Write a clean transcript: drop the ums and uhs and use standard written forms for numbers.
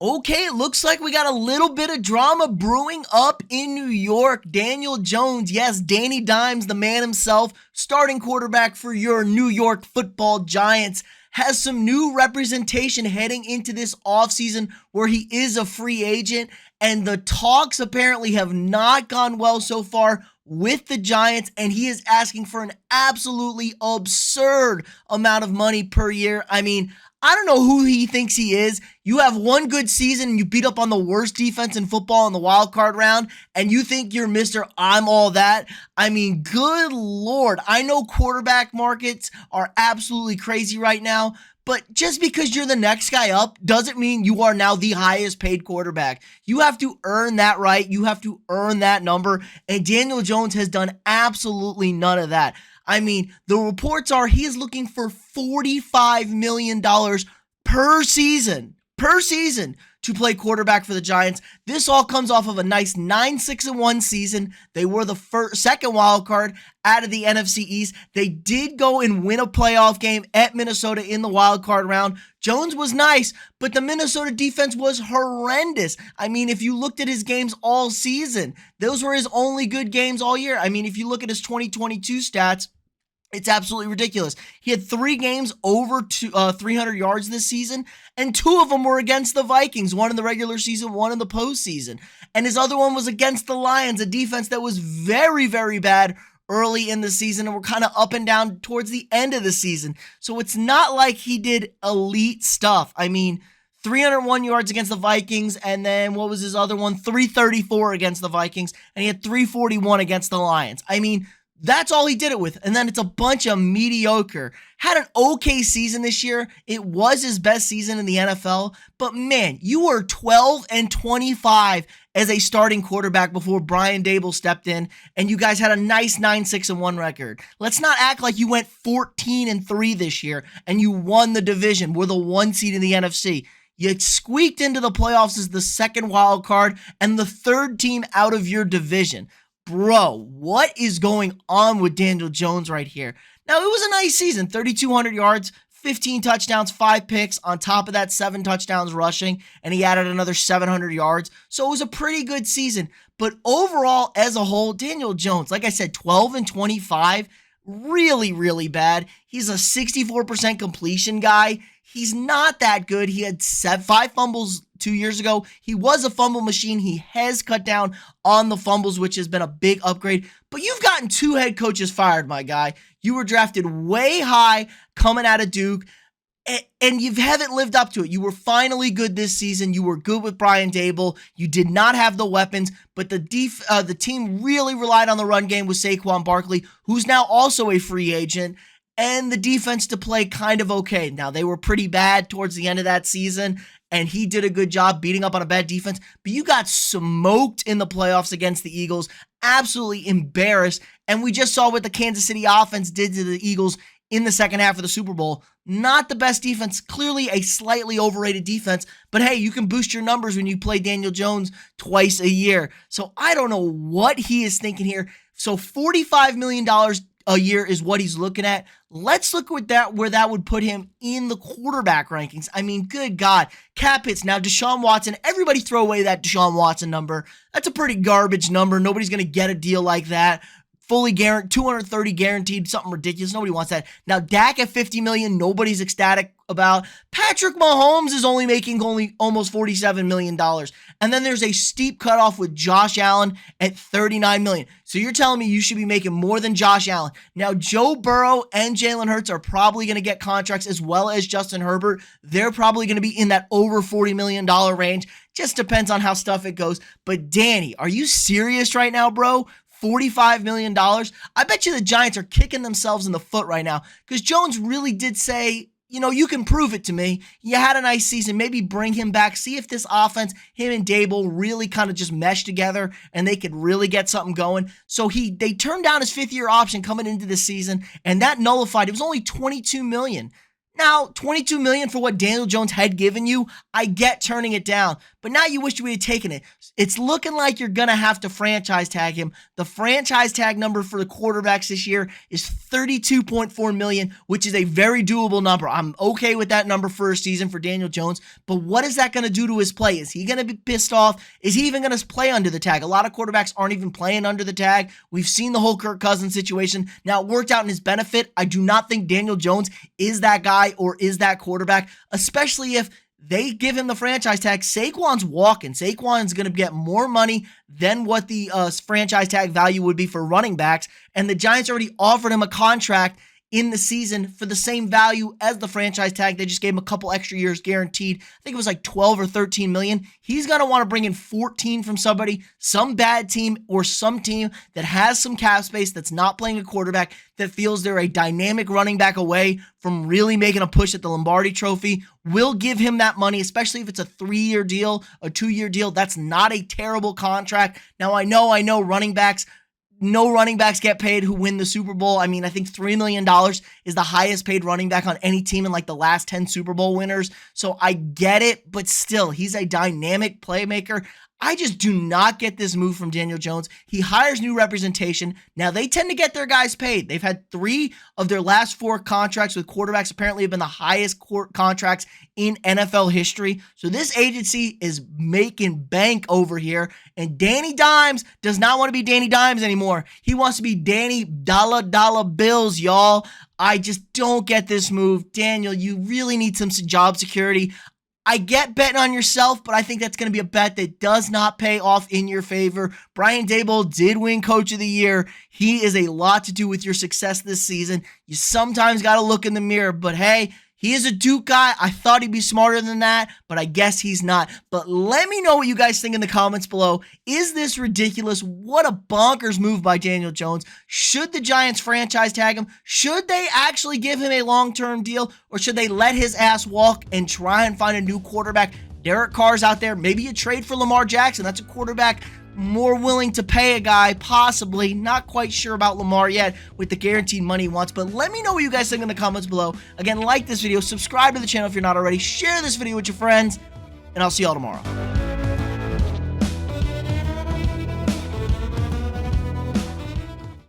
Okay, it looks like we got a little bit of drama brewing up in New York. Daniel Jones, yes, Danny Dimes, the man himself, starting quarterback for your New York Football Giants, has some new representation heading into this offseason where he is a free agent, and the talks apparently have not gone well so far with the Giants, and he is asking for an absolutely absurd amount of money per year. I don't know who he thinks he is. You have one good season and you beat up on the worst defense in football in the wild card round, and you think you're Mr. I'm all that. Good Lord. I know quarterback markets are absolutely crazy right now, but just because you're the next guy up doesn't mean you are now the highest paid quarterback. You have to earn that right. You have to earn that number, and Daniel Jones has done absolutely none of that. The reports are he is looking for $45 million per season to play quarterback for the Giants. This all comes off of a nice 9-6-1 season. They were the second wild card out of the NFC East. They did go and win a playoff game at Minnesota in the wild card round. Jones was nice, but the Minnesota defense was horrendous. If you looked at his games all season, those were his only good games all year. If you look at his 2022 stats, it's absolutely ridiculous. He had 3 games over 300 yards this season, and 2 of them were against the Vikings, one in the regular season, one in the postseason. And his other one was against the Lions, a defense that was very, very bad early in the season and were kind of up and down towards the end of the season. So it's not like he did elite stuff. 301 yards against the Vikings, and then what was his other one? 334 against the Vikings, and he had 341 against the Lions. That's all he did it with. And then it's a bunch of mediocre. Had an okay season this year. It was his best season in the NFL. But man, you were 12-25 as a starting quarterback before Brian Daboll stepped in. And you guys had a nice 9-6-1 record. Let's not act like you went 14-3 this year and you won the division. We're the 1 seed in the NFC. You squeaked into the playoffs as the second wild card and the 3rd team out of your division. Bro, what is going on with Daniel Jones right here? Now, it was a nice season, 3,200 yards, 15 touchdowns, 5 picks, on top of that 7 touchdowns rushing, and he added another 700 yards. So it was a pretty good season. But overall, as a whole, Daniel Jones, like I said, 12-25, really, really bad. He's a 64% completion guy. He's not that good. He had 5 fumbles 2 years ago. He was a fumble machine. He has cut down on the fumbles, which has been a big upgrade. But you've gotten 2 head coaches fired, my guy. You were drafted way high coming out of Duke, and you haven't lived up to it. You were finally good this season. You were good with Brian Daboll. You did not have the weapons, but the team really relied on the run game with Saquon Barkley, who's now also a free agent, and the defense to play kind of okay. Now, they were pretty bad towards the end of that season, and he did a good job beating up on a bad defense, but you got smoked in the playoffs against the Eagles, absolutely embarrassed, and we just saw what the Kansas City offense did to the Eagles in the second half of the Super Bowl. Not the best defense, clearly a slightly overrated defense, but hey, you can boost your numbers when you play Daniel Jones twice a year. So I don't know what he is thinking here. So $45 million a year is what he's looking at. Let's look at where that would put him in the quarterback rankings. Good God. Cap hits. Now, Deshaun Watson, everybody throw away that Deshaun Watson number. That's a pretty garbage number. Nobody's going to get a deal like that. Fully guaranteed, 230 guaranteed, something ridiculous. Nobody wants that. Now, Dak at $50 million, nobody's ecstatic about. Patrick Mahomes is only making almost $47 million. And then there's a steep cutoff with Josh Allen at $39 million. So you're telling me you should be making more than Josh Allen. Now, Joe Burrow and Jalen Hurts are probably going to get contracts, as well as Justin Herbert. They're probably going to be in that over $40 million range. Just depends on how stuff it goes. But Danny, are you serious right now, bro? $45 million. I bet you the Giants are kicking themselves in the foot right now, because Jones really did say, you can prove it to me. You had a nice season. Maybe bring him back. See if this offense, him and Daboll, really kind of just mesh together and they could really get something going. So they turned down his 5th-year option coming into the season, and that nullified. It was only $22 million. Now, $22 million for what Daniel Jones had given you, I get turning it down, but now you wish you would have taken it. It's looking like you're going to have to franchise tag him. The franchise tag number for the quarterbacks this year is $32.4 million, which is a very doable number. I'm okay with that number for a season for Daniel Jones, but what is that going to do to his play? Is he going to be pissed off? Is he even going to play under the tag? A lot of quarterbacks aren't even playing under the tag. We've seen the whole Kirk Cousins situation. Now, it worked out in his benefit. I do not think Daniel Jones is that guy or is that quarterback, especially if they give him the franchise tag. Saquon's walking. Saquon's going to get more money than what the franchise tag value would be for running backs, and the Giants already offered him a contract in the season for the same value as the franchise tag. They just gave him a couple extra years guaranteed. I think it was like 12 or 13 million. He's going to want to bring in 14 from somebody, some bad team or some team that has some cap space, that's not playing a quarterback, that feels they're a dynamic running back away from really making a push at the Lombardi Trophy. Will give him that money, especially if it's a 3-year deal, a 2-year deal. That's not a terrible contract. Now, I know running backs, no running backs get paid who win the Super Bowl. I mean, I think $3 million is the highest paid running back on any team in like the last 10 Super Bowl winners. So I get it, but still, he's a dynamic playmaker. I just do not get this move from Daniel Jones. He hires new representation. Now, they tend to get their guys paid. They've had 3 of their last 4 contracts with quarterbacks apparently have been the highest contracts in NFL history. So this agency is making bank over here. And Danny Dimes does not want to be Danny Dimes anymore. He wants to be Danny Dollar Bills, y'all. I just don't get this move. Daniel, you really need some job security. I get betting on yourself, but I think that's going to be a bet that does not pay off in your favor. Brian Daboll did win Coach of the Year. He is a lot to do with your success this season. You sometimes got to look in the mirror, but hey, he is a Duke guy. I thought he'd be smarter than that, but I guess he's not. But let me know what you guys think in the comments below. Is this ridiculous? What a bonkers move by Daniel Jones. Should the Giants franchise tag him? Should they actually give him a long-term deal, or should they let his ass walk and try and find a new quarterback? Derek Carr's out there. Maybe you trade for Lamar Jackson. That's a quarterback more willing to pay a guy, possibly. Not quite sure about Lamar yet with the guaranteed money he wants, but let me know what you guys think in the comments below. Again, like this video, subscribe to the channel if you're not already, share this video with your friends, and I'll see y'all tomorrow.